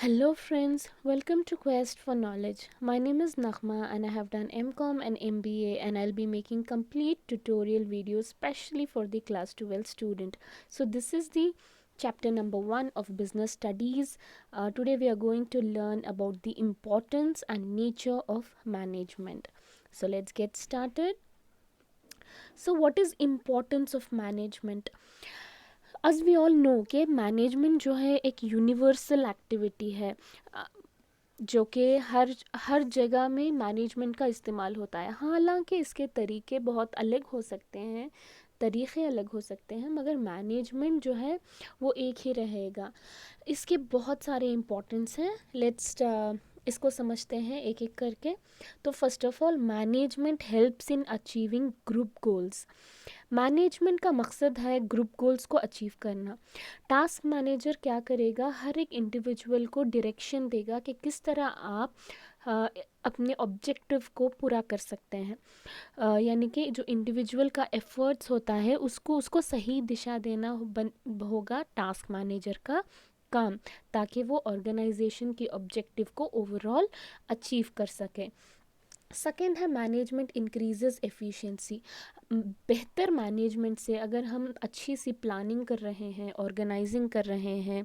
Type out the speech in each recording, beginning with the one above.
Hello friends, welcome to Quest for Knowledge. My name is Naghma and I have done MCOM and MBA and I'll be making complete tutorial videos specially for the class 12 student. So this is the chapter number 1 of business studies. Today we are going to learn about the importance and nature of management. So let's get started. So what is importance of management? As we all know कि management जो है एक universal activity है जो कि हर जगह में management का इस्तेमाल होता है। हालांकि इसके तरीके बहुत अलग हो सकते हैं, तरीक़े अलग हो सकते हैं, मगर मैनेजमेंट जो है वो एक ही रहेगा। इसके बहुत सारे इम्पोर्टेंस हैं। लेट्स इसको समझते हैं एक एक करके। तो first of all, management helps in achieving group goals. Management का मकसद है ग्रुप गोल्स को अचीव करना। टास्क मैनेजर क्या करेगा, हर एक इंडिविजुअल को डायरेक्शन देगा कि किस तरह आप अपने ऑब्जेक्टिव को पूरा कर सकते हैं। यानी कि जो इंडिविजुअल का एफर्ट्स होता है उसको सही दिशा देना होगा टास्क मैनेजर का काम, ताकि वो ऑर्गेनाइजेशन की ऑब्जेक्टिव को ओवरऑल अचीव कर सके। सेकेंड है मैनेजमेंट इंक्रीजेस एफिशिएंसी। बेहतर मैनेजमेंट से अगर हम अच्छी सी प्लानिंग कर रहे हैं, ऑर्गेनाइजिंग कर रहे हैं,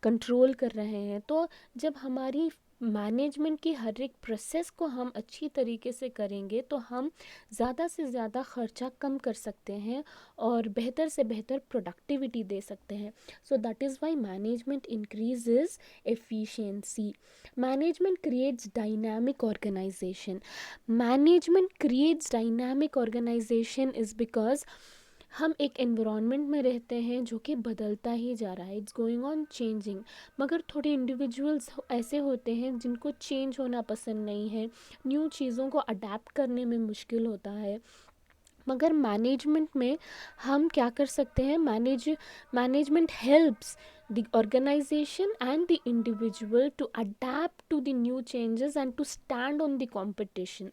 कंट्रोल कर रहे हैं, तो जब हमारी मैनेजमेंट की हर एक प्रोसेस को हम अच्छी तरीके से करेंगे तो हम ज़्यादा से ज़्यादा ख़र्चा कम कर सकते हैं और बेहतर से बेहतर प्रोडक्टिविटी दे सकते हैं। So that is why management increases efficiency. Management creates dynamic organisation. Management creates dynamic organisation is because हम एक एनवायरनमेंट में रहते हैं जो कि बदलता ही जा रहा है, इट्स गोइंग ऑन चेंजिंग। मगर थोड़े इंडिविजुअल्स ऐसे होते हैं जिनको चेंज होना पसंद नहीं है, न्यू चीज़ों को अडेप्ट करने में मुश्किल होता है। मगर मैनेजमेंट में हम क्या कर सकते हैं, management helps the organization and the individual to adapt to the new changes and to stand on the competition.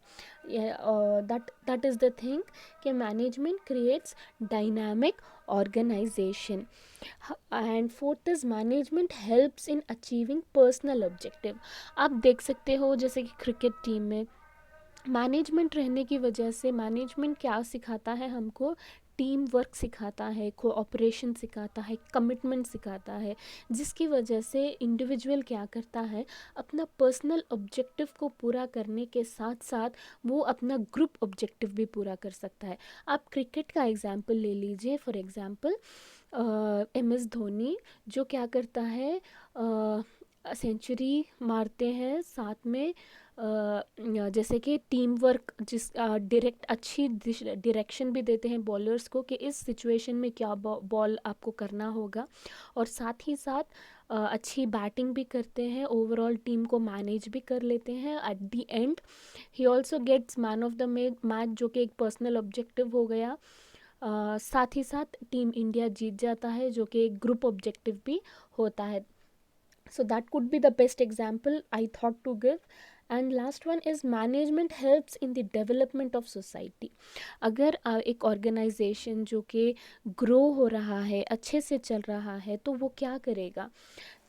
Yeah, that is the thing कि management creates dynamic organization. And fourth is management helps in achieving personal objective. आप देख सकते हो जैसे कि cricket team में management रहने की वजह से मैनेजमेंट क्या सिखाता है हमको, टीम वर्क सिखाता है, कोऑपरेशन सिखाता है, कमिटमेंट सिखाता है, जिसकी वजह से इंडिविजुअल क्या करता है, अपना पर्सनल ऑब्जेक्टिव को पूरा करने के साथ साथ वो अपना ग्रुप ऑब्जेक्टिव भी पूरा कर सकता है। आप क्रिकेट का एग्जांपल ले लीजिए। फॉर एग्जांपल MS धोनी जो क्या करता है, सेंचुरी मारते हैं, साथ में जैसे कि टीम वर्क, जिस डायरेक्ट अच्छी डायरेक्शन भी देते हैं बॉलर्स को कि इस सिचुएशन में क्या बॉल आपको करना होगा, और साथ ही साथ अच्छी बैटिंग भी करते हैं, ओवरऑल टीम को मैनेज भी कर लेते हैं। At the end he also gets man of the match, जो कि एक पर्सनल ऑब्जेक्टिव हो गया। साथ ही साथ टीम इंडिया जीत जाता है, जो कि एक ग्रुप ऑब्जेक्टिव भी होता है। So that could be the best example I thought to give. And last one is management helps in the development of society. अगर एक ऑर्गेनाइजेशन जो कि ग्रो हो रहा है, अच्छे से चल रहा है, तो वो क्या करेगा,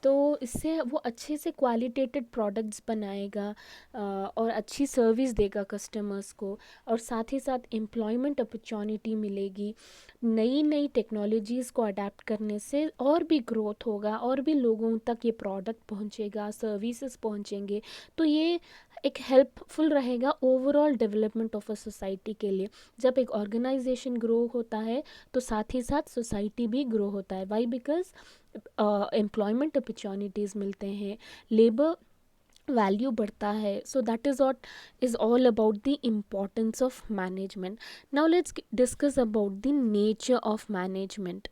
तो इससे वो अच्छे से क्वालिटेटेड प्रोडक्ट्स बनाएगा और अच्छी सर्विस देगा कस्टमर्स को, और साथ ही साथ एम्प्लॉयमेंट अपॉर्चुनिटी मिलेगी। नई नई टेक्नोलॉजीज़ को अडेप्ट करने से और भी ग्रोथ होगा, और भी लोगों तक ये प्रोडक्ट पहुंचेगा, सर्विसेज पहुंचेंगे। तो ये एक हेल्पफुल रहेगा overall development of a society के लिए। जब एक ऑर्गेनाइजेशन ग्रो होता है तो साथ ही साथ सोसाइटी भी ग्रो होता है। वाई? बिकॉज एम्प्लॉयमेंट अपॉर्चुनिटीज़ मिलते हैं, लेबर वैल्यू बढ़ता है। सो that is what is all about the importance of management. Now let's discuss about the nature of management.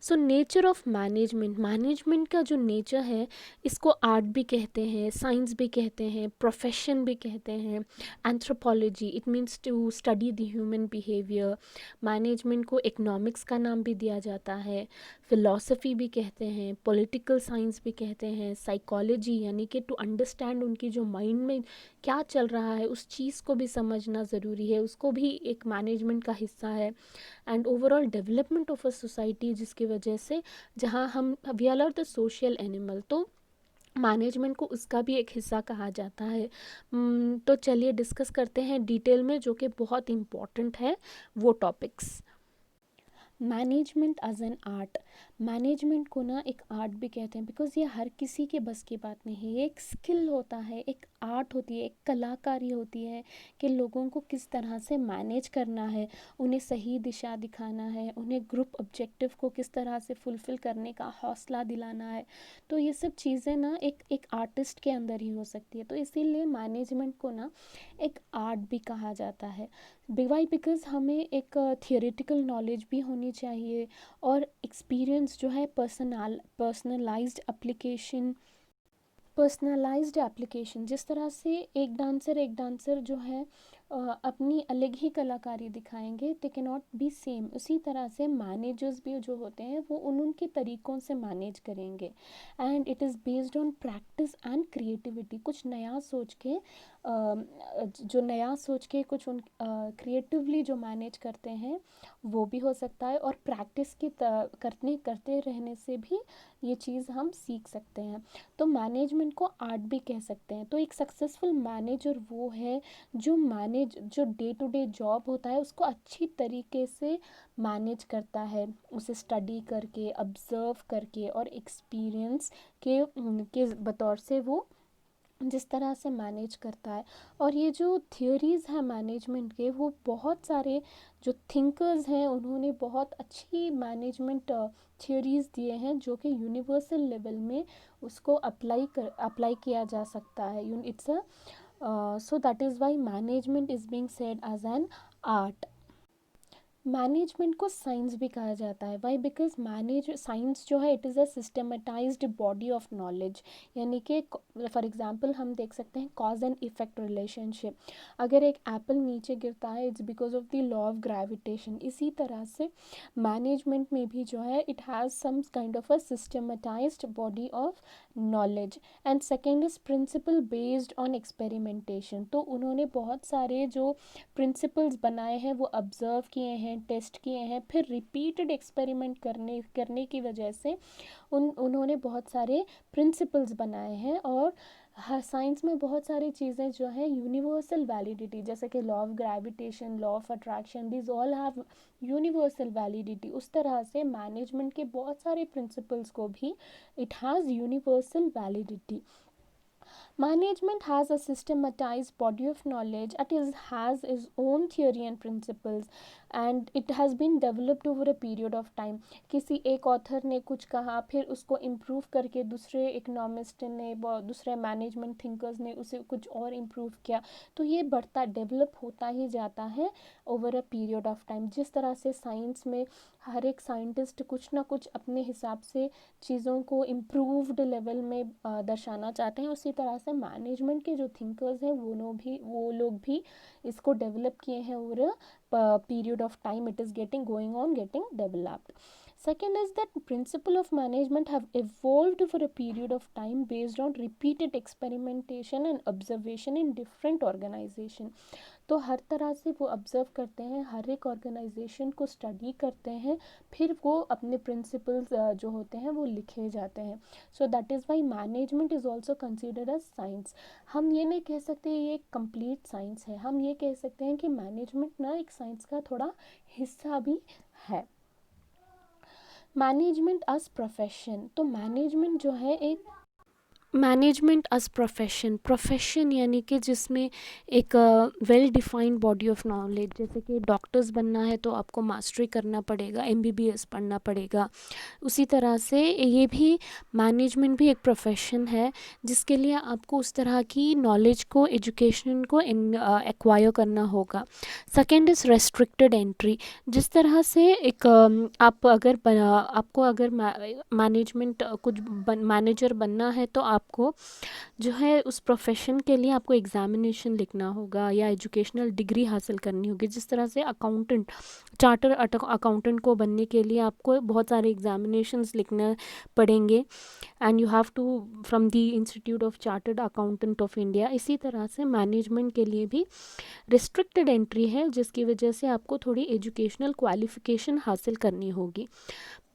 So nature of management, management का जो nature है, इसको आर्ट भी कहते हैं, साइंस भी कहते हैं, प्रोफेशन भी कहते हैं। Anthropology, it means to study the human behaviour. Management को इकोनॉमिक्स का नाम भी दिया जाता है, फिलॉसफी भी कहते हैं, पॉलिटिकल साइंस भी कहते हैं, साइकोलॉजी यानी कि टू अंडरस्टैंड उनकी जो माइंड में क्या चल रहा है उस चीज़ को भी समझना ज़रूरी है, उसको भी एक मैनेजमेंट का हिस्सा है। And overall development of a society, जिसकी वजह से जहाँ हम we are the social animal, तो मैनेजमेंट को उसका भी एक हिस्सा कहा जाता है। तो चलिए डिस्कस करते हैं डिटेल में, जो कि बहुत इम्पॉर्टेंट है वो topics. Management as an art, management को ना एक आर्ट भी कहते हैं, बिकॉज ये हर किसी के बस की बात नहीं है। ये एक स्किल होता है, एक आर्ट होती है, एक कलाकारी होती है कि लोगों को किस तरह से मैनेज करना है, उन्हें सही दिशा दिखाना है, उन्हें ग्रुप ऑब्जेक्टिव को किस तरह से फुलफ़िल करने का हौसला दिलाना है। तो ये सब चीज़ें ना एक आर्टिस्ट के अंदर ही हो सकती है। तो इसीलिए मैनेजमेंट को ना एक आर्ट भी कहा जाता है। वाई, बिकॉज हमें एक थियोरेटिकल नॉलेज भी होनी चाहिए, और एक्सपीरियंस जो है पर्सनलाइज्ड एप्लीकेशन, जिस तरह से एक डांसर जो है अपनी अलग ही कलाकारी दिखाएंगे, दे के नॉट बी सेम, उसी तरह से मैनेजर्स भी जो होते हैं वो उनके तरीक़ों से मैनेज करेंगे। And it is based on practice and creativity, कुछ नया सोच के कुछ उन क्रिएटिवली जो मैनेज करते हैं वो भी हो सकता है, और प्रैक्टिस करते रहने से भी ये चीज़ हम सीख सकते हैं। तो मैनेजमेंट को आर्ट भी कह सकते हैं। तो एक सक्सेसफुल मैनेजर वो है जो डे टू डे जॉब होता है उसको अच्छी तरीके से मैनेज करता है, उसे स्टडी करके, ऑब्जर्व करके और एक्सपीरियंस के बतौर से वो जिस तरह से मैनेज करता है। और ये जो थियोरीज़ हैं मैनेजमेंट के, वो बहुत सारे जो थिंकर्स हैं उन्होंने बहुत अच्छी मैनेजमेंट थियोरीज़ दिए हैं, जो कि यूनिवर्सल लेवल में उसको अप्लाई किया जा सकता है। It's a so that is why management is being said as an art. Management को साइंस भी कहा जाता है। वाई, बिकॉज साइंस जो है it is a systematized body of knowledge. यानी कि फॉर एग्जांपल हम देख सकते हैं कॉज एंड इफेक्ट रिलेशनशिप। अगर एक एप्पल नीचे गिरता है, it's because of the law of gravitation. इसी तरह से मैनेजमेंट में भी जो है it has some kind of a systematized body of knowledge. And second is principle based on experimentation. तो उन्होंने बहुत सारे जो प्रिंसिपल्स बनाए हैं वो ऑब्ज़र्व किए हैं, टेस्ट किए हैं, फिर रिपीटेड एक्सपेरिमेंट करने की वजह से उन्होंने बहुत सारे प्रिंसिपल्स बनाए हैं। और हर साइंस में बहुत सारी चीज़ें जो हैं यूनिवर्सल वैलिडिटी, जैसे कि law of gravitation, law of attraction, these all have universal validity. उस तरह से मैनेजमेंट के बहुत सारे प्रिंसिपल्स को भी it has universal validity. Management has a systematized body of knowledge. Has its own theory and principles, and it has been developed over a period of time. किसी एक ऑथर ने कुछ कहा, फिर उसको इम्प्रूव करके दूसरे इकोनॉमिस्ट ने, दूसरे मैनेजमेंट थिंकर्स ने उसे कुछ और इम्प्रूव किया। तो ये बढ़ता डेवलप होता ही जाता है over a period of time. जिस तरह से साइंस में हर एक साइंटिस्ट कुछ ना कुछ अपने हिसाब से चीज़ों को इम्प्रूव्ड लेवल में दर्शाना चाहते हैं, उसी तरह से मैनेजमेंट के जो थिंकर्स हैं वो लोग भी इसको डेवलप किए हैं over a period of time. It is getting developed. Second is that principle of management have evolved for a period of time based on repeated experimentation and observation in different organization. तो हर तरह से वो observe करते हैं, हर एक organisation को study करते हैं, फिर वो अपने प्रिंसिपल्स जो होते हैं वो लिखे जाते हैं। So that is why management is also considered as science. हम ये नहीं कह सकते ये एक कंप्लीट साइंस है, हम ये कह सकते हैं कि मैनेजमेंट ना एक साइंस का थोड़ा हिस्सा भी है। मैनेजमेंट एज प्रोफेशन, तो मैनेजमेंट एज प्रोफेशन यानी कि जिसमें एक well defined body of knowledge, जैसे कि डॉक्टर्स बनना है तो आपको मास्टरी करना पड़ेगा, एमबीबीएस पढ़ना पड़ेगा। उसी तरह से ये भी मैनेजमेंट भी एक प्रोफेशन है, जिसके लिए आपको उस तरह की नॉलेज को, एजुकेशन को एक्वायर करना होगा। Second is restricted entry. जिस तरह से एक आपको अगर मैनेजमेंट कुछ मैनेजर बनना है तो आपको जो है उस प्रोफेशन के लिए आपको एग्ज़ामिनेशन लिखना होगा या एजुकेशनल डिग्री हासिल करनी होगी। जिस तरह से चार्टर अकाउंटेंट को बनने के लिए आपको बहुत सारे एग्ज़ामिनेशंस लिखने पड़ेंगे, and you have to from the institute of chartered accountant of India. इसी तरह से मैनेजमेंट के लिए भी रिस्ट्रिक्टेड एंट्री है, जिसकी वजह से आपको थोड़ी एजुकेशनल क्वालिफ़िकेशन हासिल करनी होगी।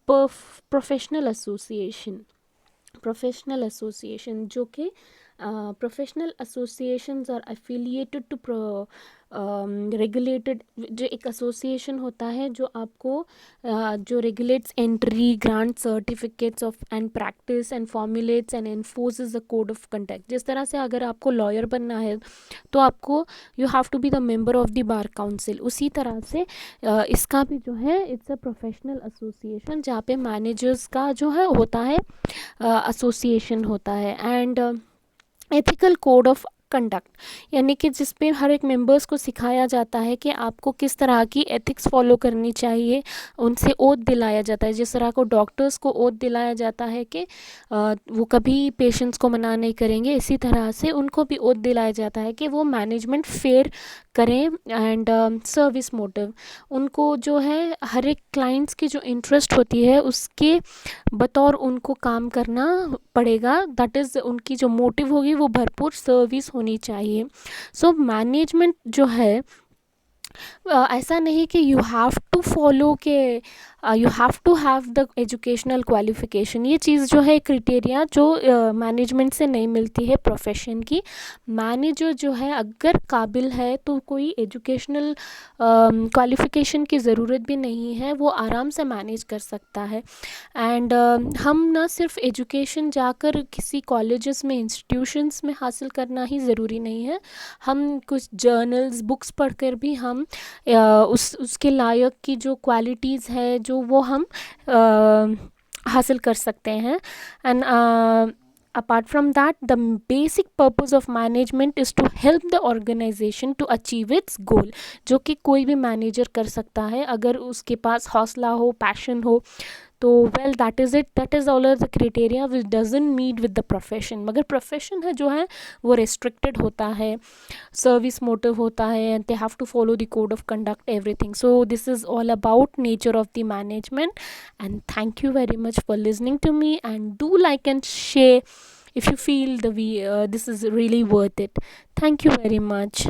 प्रोफेशनल एसोसिएशन, प्रोफेशनल एसोसिएशन, जो कि professional associations are affiliated to regulated, जो एक एसोसिएशन होता है जो आपको जो regulates entry, grant certificates of and practice and formulates and enforces a code of conduct. जिस तरह से अगर आपको लॉयर बनना है तो आपको you have to be the member of the bar council, उसी तरह से इसका भी जो है इट्स अ प्रोफेशनल एसोसिएशन जहाँ पे मैनेजर्स का जो है होता है एसोसिएशन होता है। And ethical code of conduct, यानी कि जिसमें हर एक मेंबर्स को सिखाया जाता है कि आपको किस तरह की एथिक्स फॉलो करनी चाहिए, उनसे ओथ दिलाया जाता है। जिस तरह को डॉक्टर्स को ओथ दिलाया जाता है कि वो कभी पेशेंट्स को मना नहीं करेंगे, इसी तरह से उनको भी ओथ दिलाया जाता है कि वो मैनेजमेंट फेयर करें। एंड सर्विस मोटिव, उनको जो है हर एक क्लाइंट्स की जो इंटरेस्ट होती है उसके बतौर उनको काम करना पड़ेगा। दैट इज़ उनकी जो मोटिव होगी वो भरपूर सर्विस होनी चाहिए। सो मैनेजमेंट जो है ऐसा नहीं कि यू हैव टू फॉलो के you have to have the educational qualification, ये चीज़ जो है क्रिटेरिया जो मैनेजमेंट से नहीं मिलती है प्रोफेशन की। मैनेजर जो है अगर काबिल है तो कोई एजुकेशनल क्वालिफिकेशन की ज़रूरत भी नहीं है, वो आराम से मैनेज कर सकता है। एंड हम ना सिर्फ एजुकेशन जाकर किसी कॉलेजेस में, इंस्टीट्यूशंस में हासिल करना ही ज़रूरी नहीं है, हम कुछ जर्नल्स, बुक्स पढ़कर भी हम उसके लायक की जो क्वालिटीज़ है जो वो हम हासिल कर सकते हैं। And apart from that, the basic purpose of management is to help the organization to achieve its goal, जो कि कोई भी मैनेजर कर सकता है अगर उसके पास हौसला हो, पैशन हो। तो well that is it, that is all the criteria which doesn't meet with the profession. मगर प्रोफेशन है जो है वो रेस्ट्रिक्टेड होता है, service motive hota hai, and they have to follow the code of conduct, everything. So this is all about nature of the management. And thank you very much for listening to me, and do like and share if you feel this is really worth it. Thank you very much.